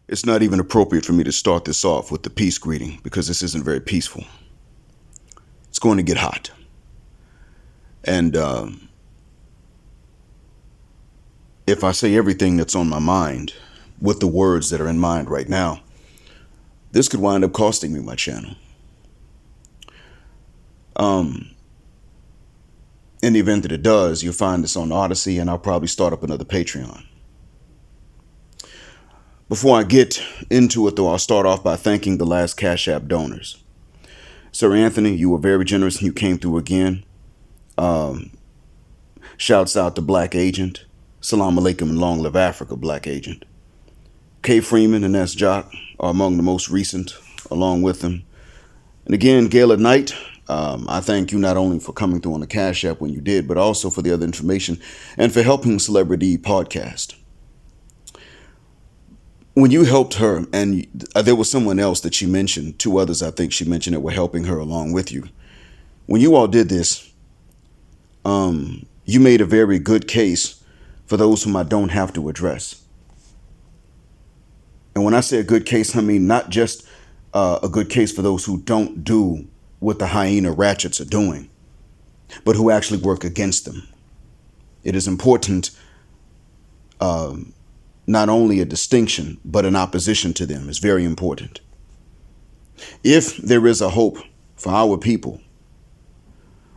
It's not even appropriate for me to start this off with the peace greeting because this isn't very peaceful. It's going to get hot. And if I say everything that's on my mind with the words that are in mind right now, this could wind up costing me my channel. In the event that it does, you'll find this on Odyssey, and I'll probably start up another Patreon. Before I get into it, though, I'll start off by thanking the last Cash App donors. Sir Anthony, you were very generous and you came through again. Shouts out to Black Agent. Salam alaikum and long live Africa, Black Agent. K. Freeman and S. Jock are among the most recent, along with them. And again, Gala Knight, I thank you not only for coming through on the Cash App when you did, but also for the other information and for helping Celebrity Podcast. When you helped her, and there was someone else that she mentioned, two others I think she mentioned that were helping her along with you. When you all did this, you made a very good case for those whom I don't have to address. And when I say a good case, I mean not just a good case for those who don't do what the hyena ratchets are doing, but who actually work against them. It is important, not only a distinction, but an opposition to them is very important. If there is a hope for our people,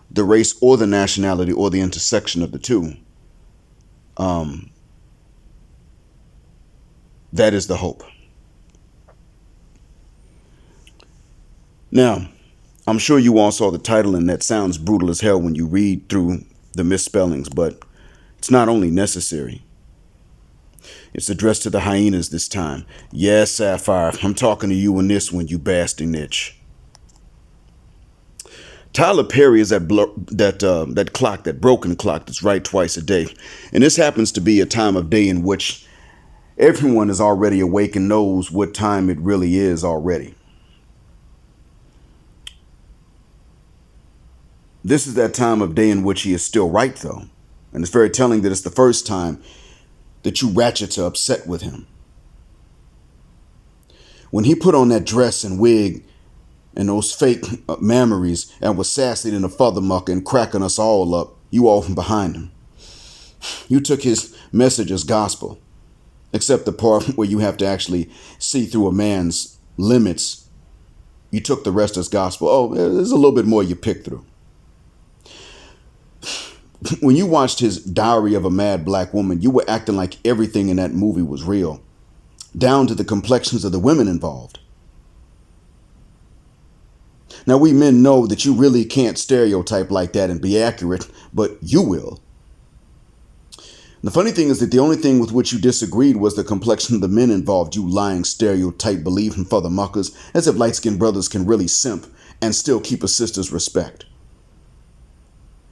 the race or the nationality or the intersection of the two, that is the hope. Now, I'm sure you all saw the title, and that sounds brutal as hell when you read through the misspellings, but it's not only necessary. It's addressed to the hyenas this time. Yes, Sapphire, I'm talking to you in this one, you bastard niche. Tyler Perry is that clock, that broken clock that's right twice a day. And this happens to be a time of day in which everyone is already awake and knows what time it really is already. This is that time of day in which he is still right, though. And it's very telling that it's the first time that you ratchets are upset with him. When he put on that dress and wig and those fake memories and was sassy in a furthermucker and cracking us all up, you all from behind him. You took his message as gospel, except the part where you have to actually see through a man's limits. You took the rest as gospel. Oh, there's a little bit more you picked through. When you watched his Diary of a Mad Black Woman, you were acting like everything in that movie was real, down to the complexions of the women involved. Now, we men know that you really can't stereotype like that and be accurate, but you will. The funny thing is that the only thing with which you disagreed was the complexion of the men involved, you lying stereotype believing furthermuckers, as if light-skinned brothers can really simp and still keep a sister's respect.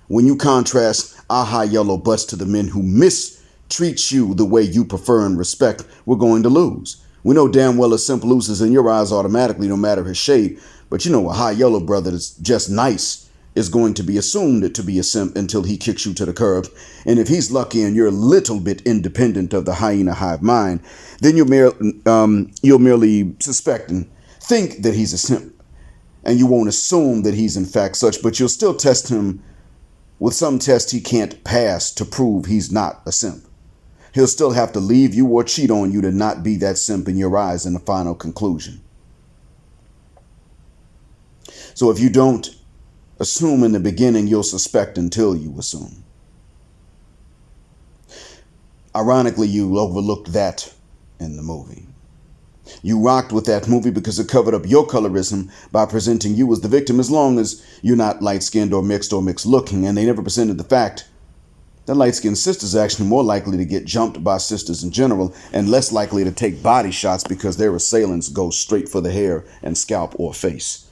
When you contrast our high yellow butts to the men who mistreat you the way you prefer and respect, we're going to lose. We know damn well a simp loses in your eyes automatically, no matter his shade. But you know, a high yellow brother that's just nice is going to be assumed to be a simp until he kicks you to the curb. And if he's lucky and you're a little bit independent of the hyena hive mind, then you'll merely suspect and think that he's a simp. And you won't assume that he's in fact such, but you'll still test him with some test he can't pass to prove he's not a simp. He'll still have to leave you or cheat on you to not be that simp in your eyes in the final conclusion. So if you don't assume in the beginning, you'll suspect until you assume. Ironically, you overlooked that in the movie. You rocked with that movie because it covered up your colorism by presenting you as the victim, as long as you're not light-skinned or mixed looking, and they never presented the fact that light-skinned sisters are actually more likely to get jumped by sisters in general and less likely to take body shots because their assailants go straight for the hair and scalp or face.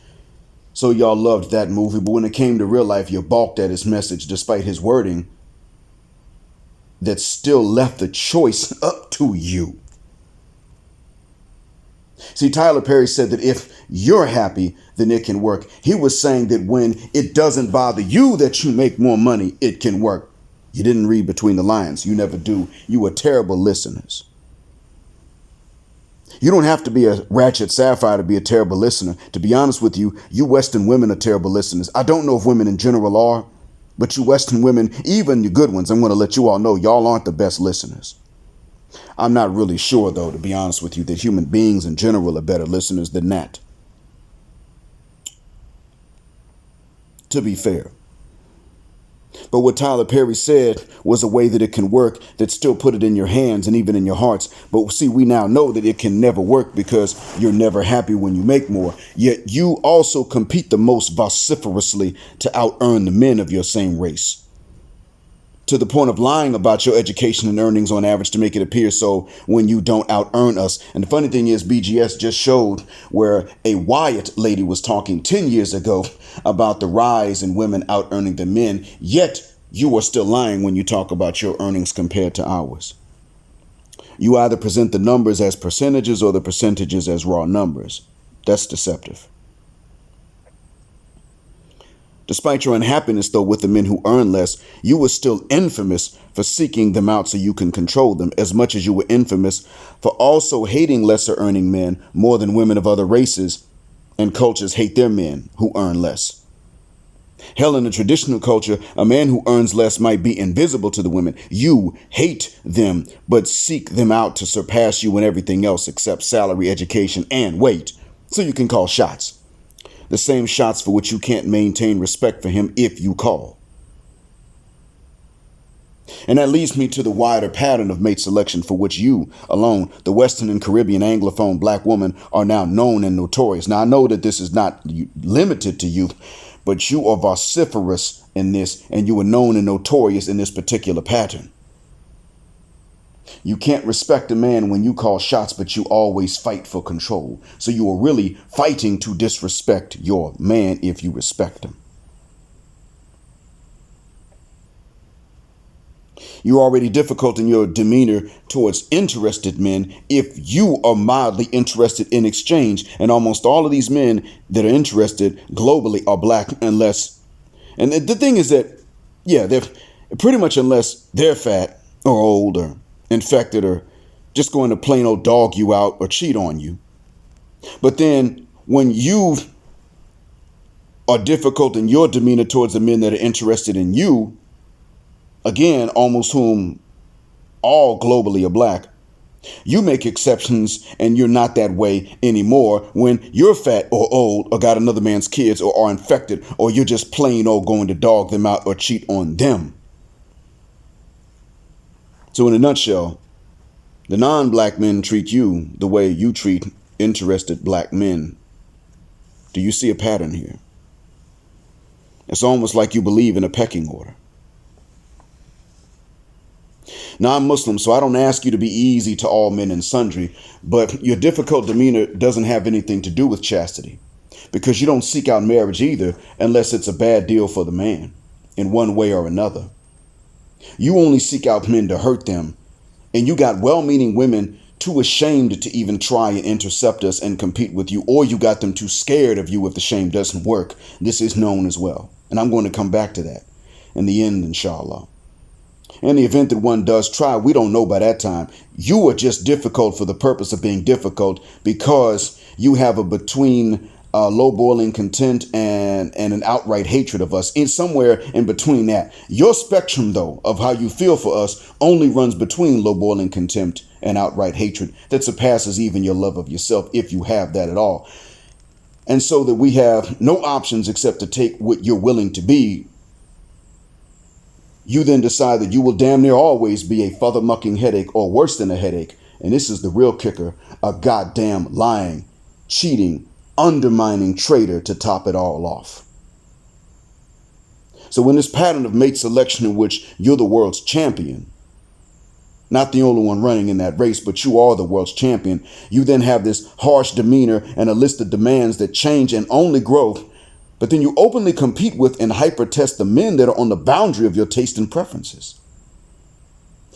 So y'all loved that movie, but when it came to real life, you balked at his message despite his wording that still left the choice up to you. See, Tyler Perry said that if you're happy, then it can work. He was saying that when it doesn't bother you that you make more money, it can work. You didn't read between the lines. You never do. You were terrible listeners. You don't have to be a ratchet Sapphire to be a terrible listener. To be honest with you, you Western women are terrible listeners. I don't know if women in general are, but you Western women, even the good ones, I'm going to let you all know y'all aren't the best listeners. I'm not really sure, though, to be honest with you, that human beings in general are better listeners than that. To be fair. But what Tyler Perry said was a way that it can work that still put it in your hands and even in your hearts. But see, we now know that it can never work because you're never happy when you make more. Yet you also compete the most vociferously to out-earn the men of your same race. To the point of lying about your education and earnings on average to make it appear so when you don't out-earn us. And the funny thing is, BGS just showed where a Wyatt lady was talking 10 years ago about the rise in women out-earning the men, yet you are still lying when you talk about your earnings compared to ours. You either present the numbers as percentages or the percentages as raw numbers. That's deceptive. Despite your unhappiness, though, with the men who earn less, you were still infamous for seeking them out so you can control them, as much as you were infamous for also hating lesser earning men more than women of other races and cultures hate their men who earn less. Hell, in a traditional culture, a man who earns less might be invisible to the women. You hate them, but seek them out to surpass you in everything else except salary, education, and weight, so you can call shots. The same shots for which you can't maintain respect for him if you call. And that leads me to the wider pattern of mate selection for which you alone, the Western and Caribbean Anglophone black woman, are now known and notorious. Now, I know that this is not limited to you, but you are vociferous in this, and you are known and notorious in this particular pattern. You can't respect a man when you call shots, but you always fight for control. So you are really fighting to disrespect your man if you respect him. You're already difficult in your demeanor towards interested men if you are mildly interested in exchange. And almost all of these men that are interested globally are black unless. And the thing is that, yeah, they're pretty much unless they're fat or old or infected or just going to plain old dog you out or cheat on you. But then when you are difficult in your demeanor towards the men that are interested in you, again, almost whom all globally are black, you make exceptions and you're not that way anymore when you're fat or old or got another man's kids or are infected or you're just plain old going to dog them out or cheat on them. So in a nutshell, the non-black men treat you the way you treat interested black men. Do you see a pattern here? It's almost like you believe in a pecking order. Now, I'm Muslim, so I don't ask you to be easy to all men and sundry, but your difficult demeanor doesn't have anything to do with chastity, because you don't seek out marriage either unless it's a bad deal for the man in one way or another. You only seek out men to hurt them, and you got well-meaning women too ashamed to even try and intercept us and compete with you, or you got them too scared of you if the shame doesn't work. This is known as well, and I'm going to come back to that in the end, inshallah. In the event that one does try, we don't know by that time. You are just difficult for the purpose of being difficult because you have a between low-boiling contempt and an outright hatred of us. In somewhere in between that. Your spectrum, though, of how you feel for us only runs between low-boiling contempt and outright hatred that surpasses even your love of yourself, if you have that at all. And so that we have no options except to take what you're willing to be. You then decide that you will damn near always be a further-mucking headache or worse than a headache. And this is the real kicker, a goddamn lying, cheating, undermining traitor to top it all off. So in this pattern of mate selection in which you're the world's champion, not the only one running in that race, but you are the world's champion, you then have this harsh demeanor and a list of demands that change and only grow. But then you openly compete with and hyper test the men that are on the boundary of your taste and preferences.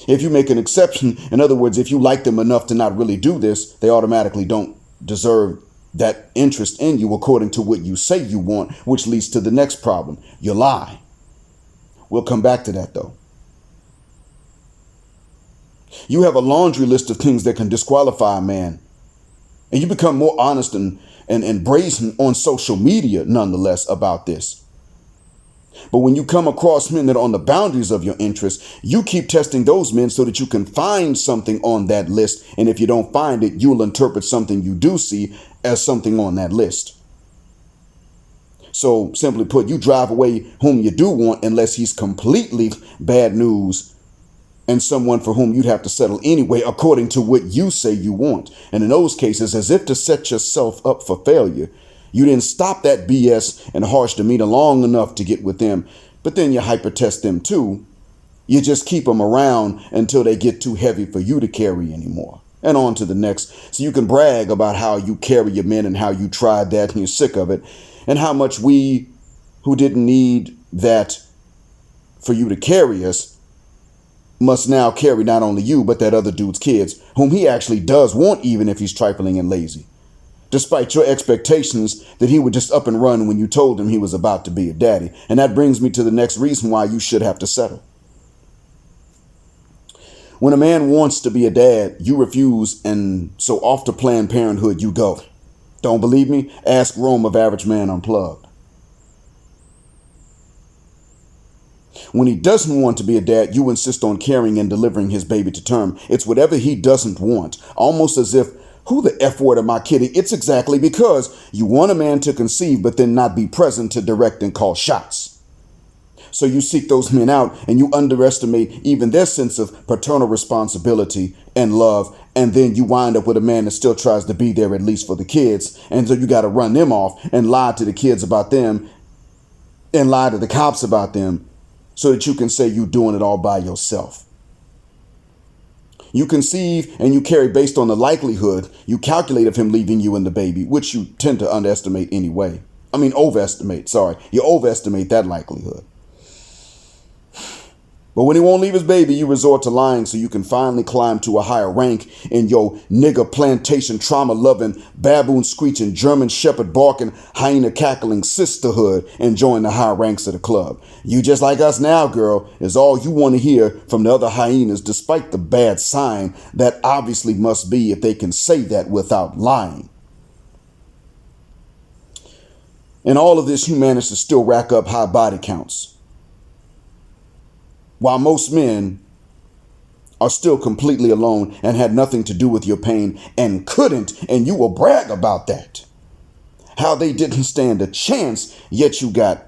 If you make an exception, in other words, if you like them enough to not really do this, they automatically don't deserve that interest in you according to what you say you want, which leads to the next problem. You lie. We'll come back to that, though. You have a laundry list of things that can disqualify a man And you become more honest and brazen on social media, nonetheless, about this. But when you come across men that are on the boundaries of your interests, you keep testing those men so that you can find something on that list. And if you don't find it, you'll interpret something you do see as something on that list. So simply put, you drive away whom you do want unless he's completely bad news and someone for whom you'd have to settle anyway, according to what you say you want. And in those cases, as if to set yourself up for failure, you didn't stop that BS and harsh demeanor long enough to get with them, but then you hypertest them too. You just keep them around until they get too heavy for you to carry anymore. And on to the next. So you can brag about how you carry your men and how you tried that and you're sick of it, and how much we who didn't need that for you to carry us must now carry not only you, but that other dude's kids, whom he actually does want, even if he's trifling and lazy, despite your expectations that he would just up and run when you told him he was about to be a daddy. And that brings me to the next reason why you should have to settle. When a man wants to be a dad, you refuse, and so off to Planned Parenthood you go. Don't believe me? Ask Rome of Average Man Unplugged. When he doesn't want to be a dad, you insist on carrying and delivering his baby to term. It's whatever he doesn't want, almost as if, who the F word am I kidding? It's exactly because you want a man to conceive, but then not be present to direct and call shots. So you seek those men out and you underestimate even their sense of paternal responsibility and love. And then you wind up with a man that still tries to be there, at least for the kids. And so you got to run them off and lie to the kids about them and lie to the cops about them, so that you can say you're doing it all by yourself. You conceive and you carry based on the likelihood you calculate of him leaving you and the baby, which you tend to overestimate anyway. You overestimate that likelihood. But when he won't leave his baby, you resort to lying so you can finally climb to a higher rank in your nigger plantation trauma-loving, baboon-screeching, German shepherd barking, hyena cackling sisterhood and join the higher ranks of the club. You just like us now, girl, is all you want to hear from the other hyenas, despite the bad sign that obviously must be if they can say that without lying. In all of this, you manage to still rack up high body counts, while most men are still completely alone and had nothing to do with your pain and couldn't, and you will brag about that. How they didn't stand a chance, yet you got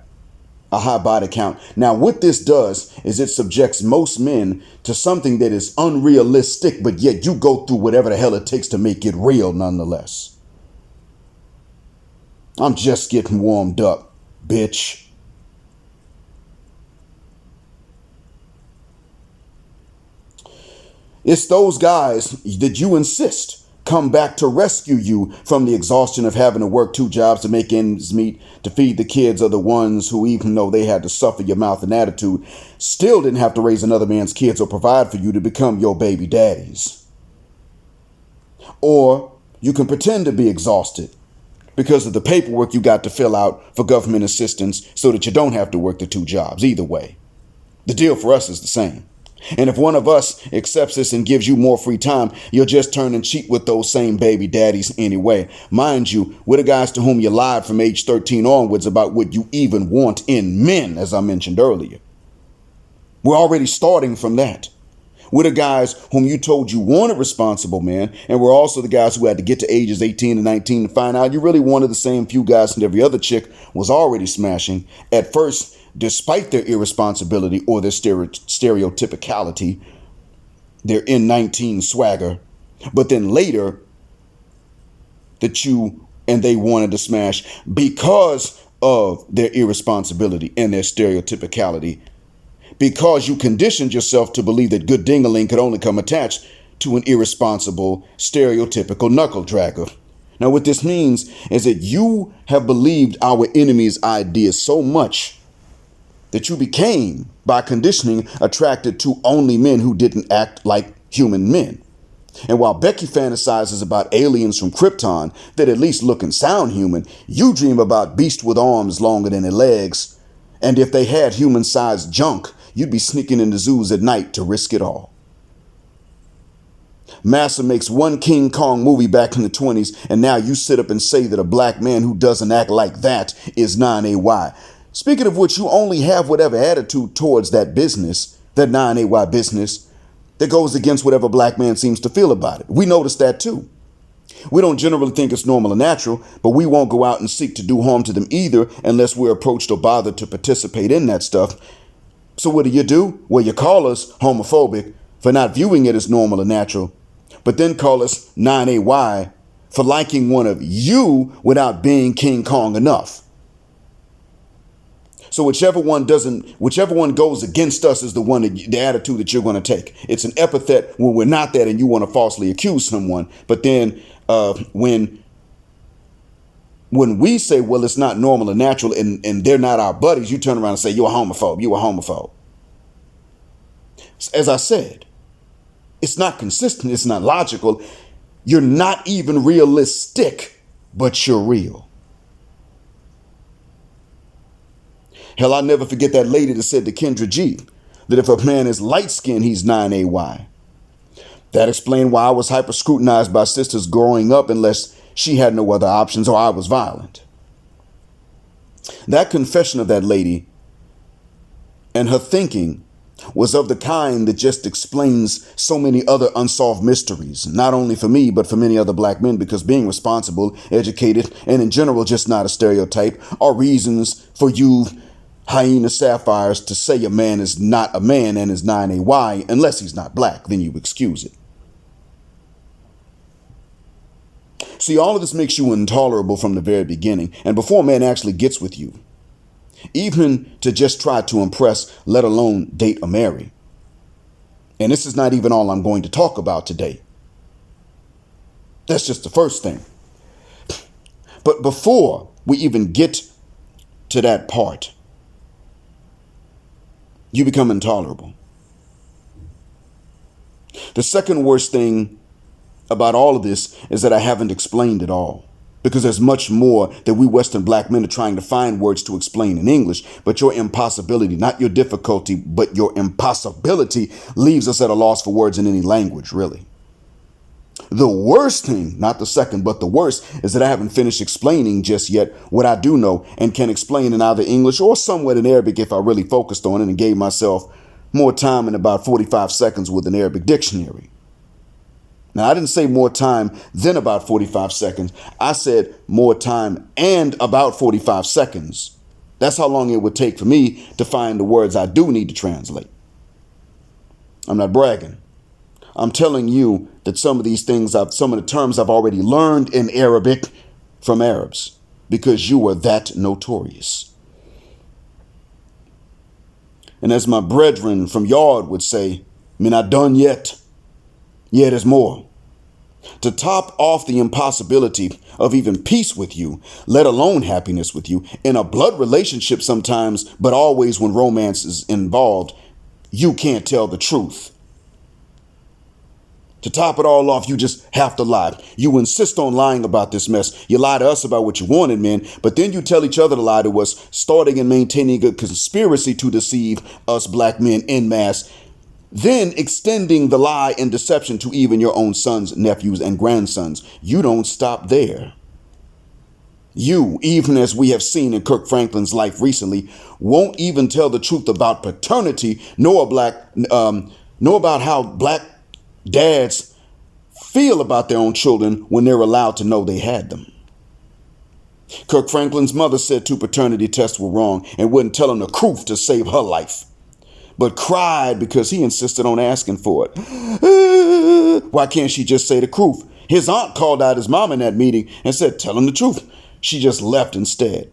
a high body count. Now, what this does is it subjects most men to something that is unrealistic, but yet you go through whatever the hell it takes to make it real nonetheless. I'm just getting warmed up, bitch. It's those guys that you insist come back to rescue you from the exhaustion of having to work 2 jobs to make ends meet, to feed the kids, are the ones who, even though they had to suffer your mouth and attitude, still didn't have to raise another man's kids or provide for you to become your baby daddies. Or you can pretend to be exhausted because of the paperwork you got to fill out for government assistance so that you don't have to work the 2 jobs. Either way, the deal for us is the same. And if one of us accepts this and gives you more free time, you'll just turn and cheat with those same baby daddies anyway. Mind you, we're the guys to whom you lied from age 13 onwards about what you even want in men, as I mentioned earlier. We're already starting from that. We're the guys whom you told you wanted responsible men, and we're also the guys who had to get to ages 18 and 19 to find out you really wanted the same few guys that every other chick was already smashing at first, despite their irresponsibility or their stereotypicality, their N19 swagger. But then later, that you and they wanted to smash because of their irresponsibility and their stereotypicality, because you conditioned yourself to believe that good ding-a-ling could only come attached to an irresponsible, stereotypical knuckle dragger. Now, what this means is that you have believed our enemy's ideas so much that you became, by conditioning, attracted to only men who didn't act like human men. And while Becky fantasizes about aliens from Krypton that at least look and sound human, you dream about beasts with arms longer than their legs. And if they had human-sized junk, you'd be sneaking into zoos at night to risk it all. Massa makes one King Kong movie back in the 20s, and now you sit up and say that a black man who doesn't act like that is non-AY. Speaking of which, you only have whatever attitude towards that business, that non-AY business, that goes against whatever black man seems to feel about it. We notice that too. We don't generally think it's normal or natural, but we won't go out and seek to do harm to them either unless we're approached or bothered to participate in that stuff. So what do? Well, you call us homophobic for not viewing it as normal or natural, but then call us non-AY for liking one of you without being King Kong enough. So whichever one goes against us is the attitude that you're going to take. It's an epithet when we're not that and you want to falsely accuse someone. But then when we say, well, it's not normal or natural and they're not our buddies, you turn around and say, you're a homophobe. You're a homophobe. As I said, it's not consistent. It's not logical. You're not even realistic, but you're real. Hell, I'll never forget that lady that said to Kendra G that if a man is light-skinned, he's non-AY. That explained why I was hyper-scrutinized by sisters growing up unless she had no other options or I was violent. That confession of that lady and her thinking was of the kind that just explains so many other unsolved mysteries, not only for me, but for many other black men, because being responsible, educated, and in general just not a stereotype are reasons for you hyena sapphires to say a man is not a man and is non-AY unless he's not black. Then you excuse it. See, all of this makes you intolerable from the very beginning, and before a man actually gets with you, even to just try to impress, let alone date or marry. And this is not even all I'm going to talk about today. That's just the first thing. But before we even get to that part, you become intolerable. The second worst thing about all of this is that I haven't explained it all. Because there's much more that we Western black men are trying to find words to explain in English. But your impossibility, not your difficulty, but your impossibility leaves us at a loss for words in any language, really. The worst thing, not the second, but the worst, is that I haven't finished explaining just yet what I do know and can explain in either English or somewhat in Arabic if I really focused on it and gave myself more time in about 45 seconds with an Arabic dictionary. Now, I didn't say more time than about 45 seconds. I said more time and about 45 seconds. That's how long it would take for me to find the words I do need to translate. I'm not bragging. I'm telling you that some of these things, some of the terms I've already learned in Arabic from Arabs because you are that notorious. And as my brethren from Yard would say, me not done yet. Yeah, there's more. To top off the impossibility of even peace with you, let alone happiness with you, in a blood relationship sometimes, but always when romance is involved, you can't tell the truth. To top it all off, you just have to lie. You insist on lying about this mess. You lie to us about what you wanted, man, but then you tell each other to lie to us, starting and maintaining a conspiracy to deceive us black men en masse. Then extending the lie and deception to even your own sons, nephews, and grandsons. You don't stop there. You, even as we have seen in Kirk Franklin's life recently, won't even tell the truth about paternity, nor about how black dads feel about their own children when they're allowed to know they had them. Kirk Franklin's mother said 2 paternity tests were wrong and wouldn't tell him the truth to save her life, but cried because he insisted on asking for it. Why can't she just say the truth? His aunt called out his mom in that meeting and said, tell him the truth. She just left instead.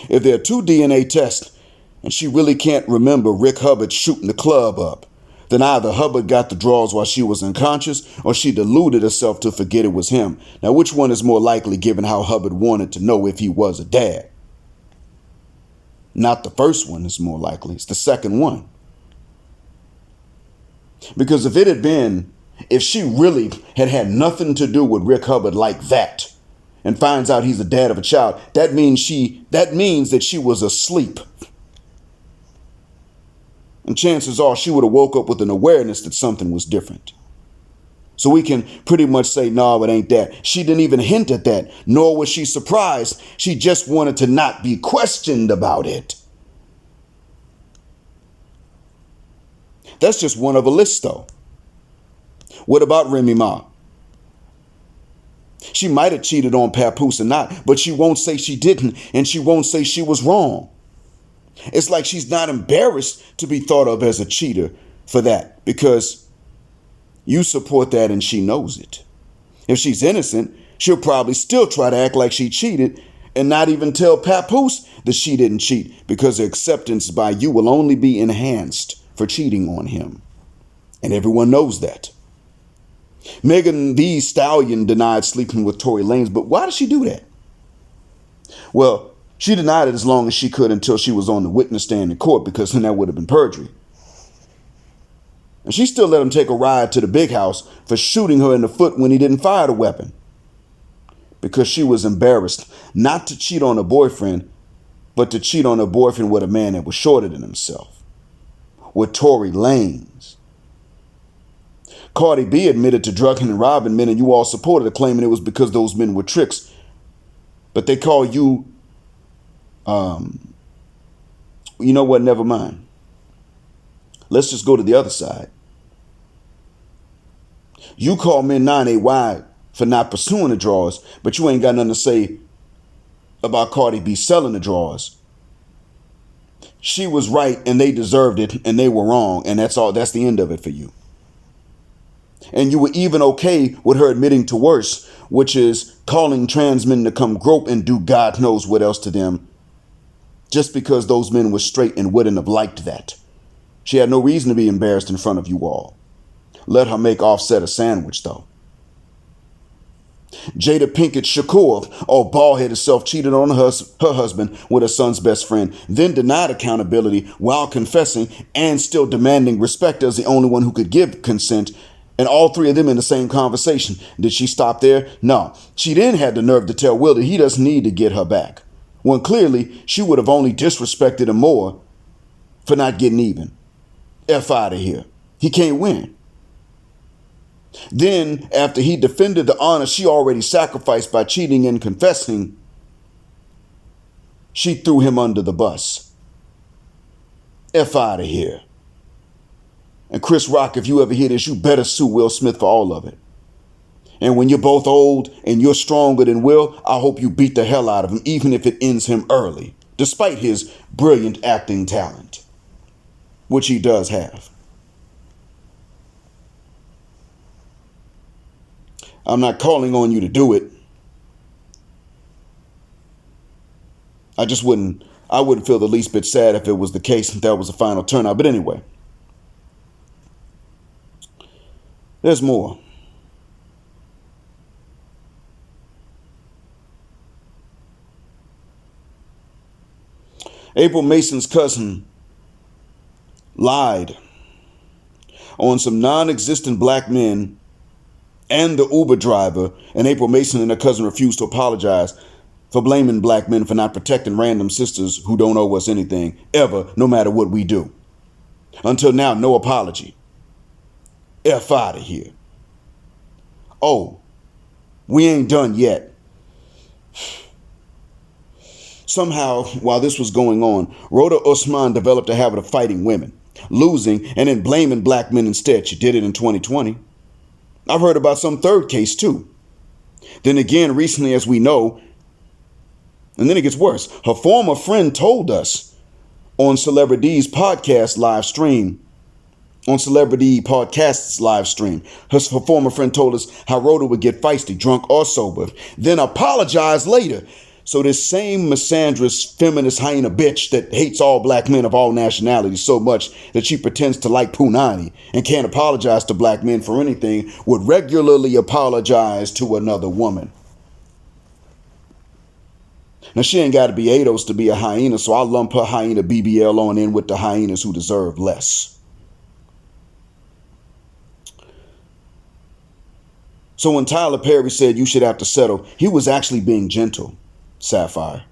If there are 2 DNA tests and she really can't remember Rick Hubbard shooting the club up, then either Hubbard got the draws while she was unconscious or she deluded herself to forget it was him. Now, which one is more likely given how Hubbard wanted to know if he was a dad? Not the first one is more likely. It's the second one. Because if she really had nothing to do with Rick Hubbard like that and finds out he's the dad of a child, that means that she was asleep. And chances are she would have woke up with an awareness that something was different. So we can pretty much say, no, it ain't that. She didn't even hint at that, nor was she surprised. She just wanted to not be questioned about it. That's just one of a list, though. What about Remy Ma? She might have cheated on Papoose or not, but she won't say she didn't, and she won't say she was wrong. It's like she's not embarrassed to be thought of as a cheater for that, because you support that and she knows it. If she's innocent, she'll probably still try to act like she cheated and not even tell Papoose that she didn't cheat, because her acceptance by you will only be enhanced for cheating on him. And everyone knows that. Megan Thee Stallion denied sleeping with Tory Lanez, but why did she do that? Well, she denied it as long as she could until she was on the witness stand in court, because then that would have been perjury. And she still let him take a ride to the big house for shooting her in the foot when he didn't fire the weapon, because she was embarrassed not to cheat on her boyfriend, but to cheat on her boyfriend with a man that was shorter than himself, with Tory Lanez. Cardi B admitted to drugging and robbing men, and you all supported her, claiming it was because those men were tricks. But they call you, you know what, never mind. Let's just go to the other side. You call men 9AY for not pursuing the drawers, but you ain't got nothing to say about Cardi B selling the drawers. She was right and they deserved it, and they were wrong, and that's all. That's the end of it for you. And you were even okay with her admitting to worse, which is calling trans men to come grope and do God knows what else to them, just because those men were straight and wouldn't have liked that. She had no reason to be embarrassed in front of you all. Let her make Offset a sandwich, though. Jada Pinkett Shakur, all bald-headed self, cheated on her husband with her son's best friend, then denied accountability while confessing and still demanding respect as the only one who could give consent. And all three of them in the same conversation. Did she stop there? No. She then had the nerve to tell Will that he doesn't need to get her back, when clearly she would have only disrespected him more for not getting even. F out of here. He can't win. Then, after he defended the honor she already sacrificed by cheating and confessing, she threw him under the bus. F out of here. And Chris Rock, if you ever hear this, you better sue Will Smith for all of it. And when you're both old and you're stronger than Will, I hope you beat the hell out of him, even if it ends him early, despite his brilliant acting talent, which he does have. I'm not calling on you to do it. I wouldn't feel the least bit sad if it was the case and that was the final turnout. But anyway. There's more. April Mason's cousin lied on some non-existent black men and the Uber driver, and April Mason and her cousin refused to apologize for blaming black men for not protecting random sisters who don't owe us anything, ever, no matter what we do. Until now, no apology. F out of here. Oh, we ain't done yet. Somehow, while this was going on, Rhoda Usman developed a habit of fighting women, losing, and then blaming black men instead. She did it in 2020. I've heard about some third case too. Then again, recently, as we know, and then it gets worse. Her former friend told us on Celebrity Podcast's live stream, her former friend told us how Rhoda would get feisty, drunk or sober, then apologize later. So this same misandrous, feminist hyena bitch that hates all black men of all nationalities so much that she pretends to like Punani and can't apologize to black men for anything would regularly apologize to another woman. Now, she ain't got to be ADOS to be a hyena, so I'll lump her hyena BBL on in with the hyenas who deserve less. So when Tyler Perry said you should have to settle, he was actually being gentle, Sapphire.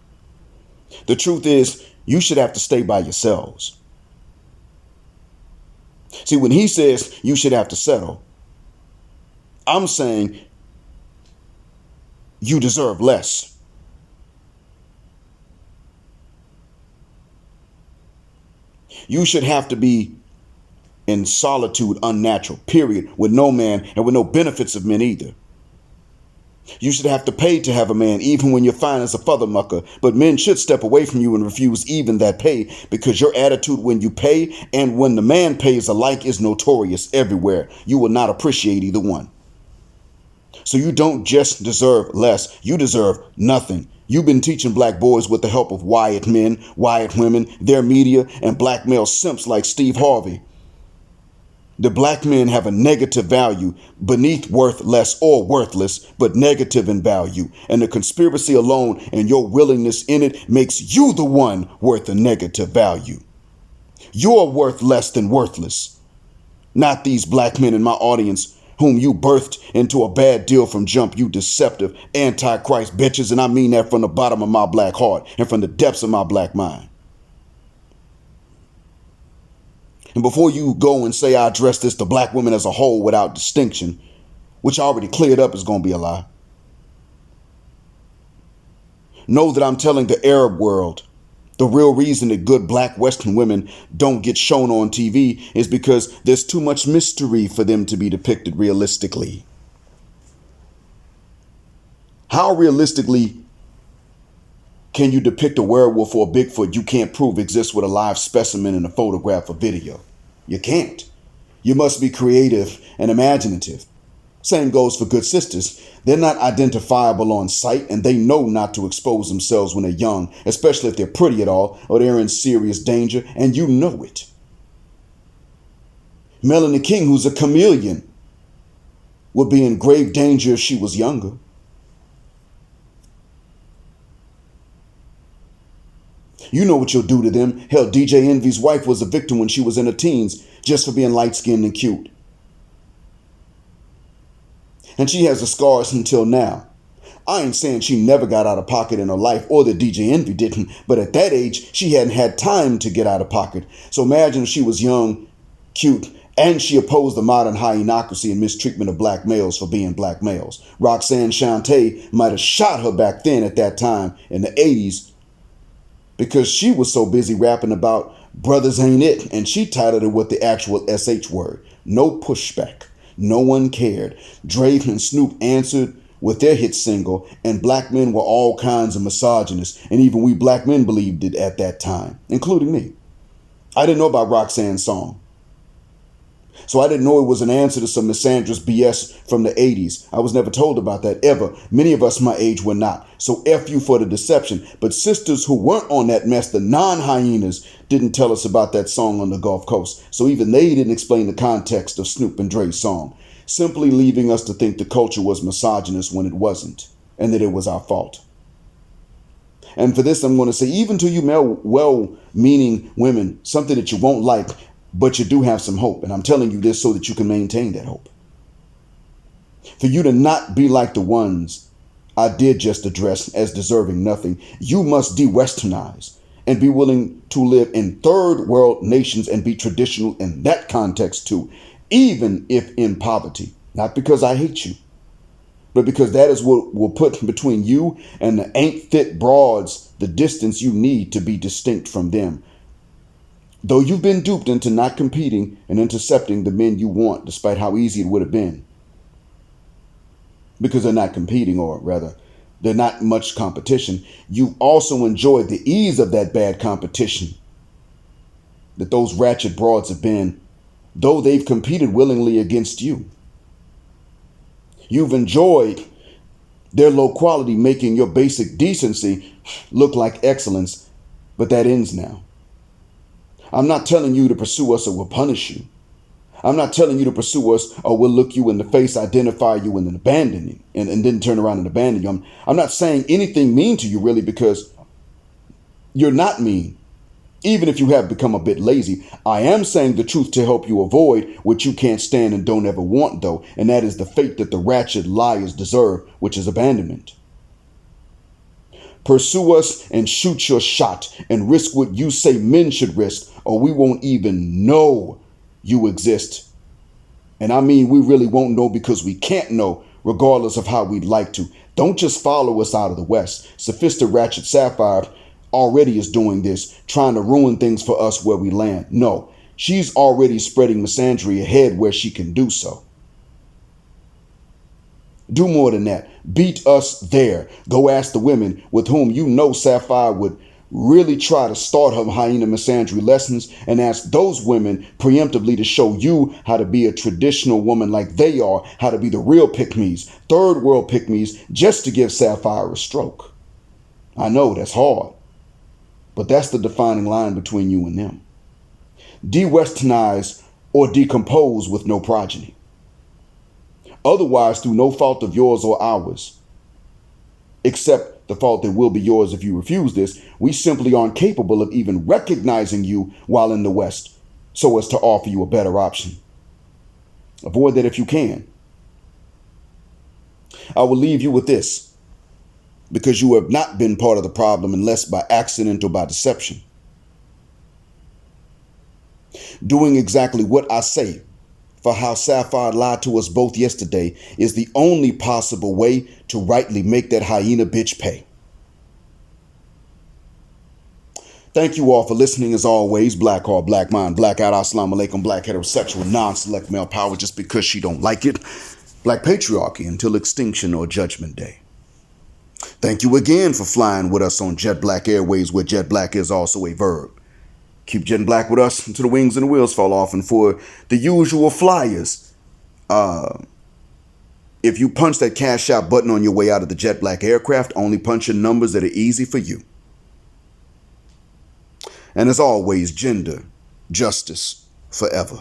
The truth is, you should have to stay by yourselves. See, when he says you should have to settle, I'm saying you deserve less. You should have to be in solitude, unnatural, period, with no man and with no benefits of men either. You should have to pay to have a man, even when you're fine as a father mucker. But men should step away from you and refuse even that pay, because your attitude when you pay and when the man pays alike is notorious everywhere. You will not appreciate either one. So you don't just deserve less, you deserve nothing. You've been teaching black boys with the help of Wyatt men, Wyatt women, their media, and blackmail simps like Steve Harvey. The black men have a negative value beneath worth less or worthless, but negative in value. And the conspiracy alone and your willingness in it makes you the one worth a negative value. You're worth less than worthless. Not these black men in my audience whom you birthed into a bad deal from jump, you deceptive antichrist bitches. And I mean that from the bottom of my black heart and from the depths of my black mind. And before you go and say I address this to black women as a whole without distinction, which I already cleared up is going to be a lie, know that I'm telling the Arab world the real reason that good black Western women don't get shown on TV is because there's too much mystery for them to be depicted realistically. How realistically can you depict a werewolf or a Bigfoot you can't prove exists with a live specimen in a photograph or video? You can't. You must be creative and imaginative. Same goes for good sisters. They're not identifiable on sight, and they know not to expose themselves when they're young, especially if they're pretty at all, or they're in serious danger, and you know it. Melanie King, who's a chameleon, would be in grave danger if she was younger. You know what you'll do to them. Hell, DJ Envy's wife was a victim when she was in her teens, just for being light-skinned and cute. And she has the scars until now. I ain't saying she never got out of pocket in her life or that DJ Envy didn't, but at that age, she hadn't had time to get out of pocket. So imagine if she was young, cute, and she opposed the modern hyenocracy and mistreatment of black males for being black males. Roxanne Shante might have shot her back then at that time in the 80s because she was so busy rapping about brothers ain't it, and she titled it with the actual SH word. No pushback. No one cared. Drake and Snoop answered with their hit single, and black men were all kinds of misogynists, and even we black men believed it at that time, including me. I didn't know about Roxanne's song. So I didn't know it was an answer to some misandrous BS from the 80s. I was never told about that ever. Many of us my age were not. So F you for the deception. But sisters who weren't on that mess, the non-hyenas, didn't tell us about that song on the Gulf Coast. So even they didn't explain the context of Snoop and Dre's song, simply leaving us to think the culture was misogynist when it wasn't, and that it was our fault. And for this, I'm going to say, even to you well-meaning women, something that you won't like, but you do have some hope. And I'm telling you this so that you can maintain that hope. For you to not be like the ones I did just address as deserving nothing, you must de-westernize and be willing to live in third world nations and be traditional in that context too, even if in poverty. Not because I hate you, but because that is what will put between you and the ain't fit broads the distance you need to be distinct from them. Though you've been duped into not competing and intercepting the men you want, despite how easy it would have been. Because they're not competing, or rather, they're not much competition. You also enjoy the ease of that bad competition that those ratchet broads have been, though they've competed willingly against you. You've enjoyed their low quality making your basic decency look like excellence, but that ends now. I'm not telling you to pursue us or we'll punish you. I'm not telling you to pursue us or we'll look you in the face, identify you, and then abandon you, and then turn around and abandon you. I'm not saying anything mean to you, really, because you're not mean, even if you have become a bit lazy. I am saying the truth to help you avoid what you can't stand and don't ever want, though, and that is the fate that the ratchet liars deserve, which is abandonment. Pursue us and shoot your shot and risk what you say men should risk, or we won't even know you exist. And I mean, we really won't know because we can't know, regardless of how we'd like to. Don't just follow us out of the West. Sophistic Ratchet Sapphire already is doing this, trying to ruin things for us where we land. No, she's already spreading misandry ahead where she can do so. Do more than that. Beat us there. Go ask the women with whom you know Sapphire would really try to start her hyena misandry lessons, and ask those women preemptively to show you how to be a traditional woman like they are, how to be the real pick-me's, third world pick-me's, just to give Sapphire a stroke. I know that's hard, but that's the defining line between you and them. De-westernize or decompose with no progeny. Otherwise, through no fault of yours or ours, except the fault that will be yours if you refuse this, we simply aren't capable of even recognizing you while in the West, so as to offer you a better option. Avoid that if you can. I will leave you with this, because you have not been part of the problem unless by accident or by deception. Doing exactly what I say for how Sapphire lied to us both yesterday is the only possible way to rightly make that hyena bitch pay. Thank you all for listening as always. Black heart, black mind, black out, assalamu alaikum, black heterosexual, non-select male power just because she don't like it. Black patriarchy until extinction or judgment day. Thank you again for flying with us on Jet Black Airways, where jet black is also a verb. Keep jetting black with us until the wings and the wheels fall off. And for the usual flyers, if you punch that cash out button on your way out of the Jet Black aircraft, only punch in numbers that are easy for you. And as always, gender, justice, forever.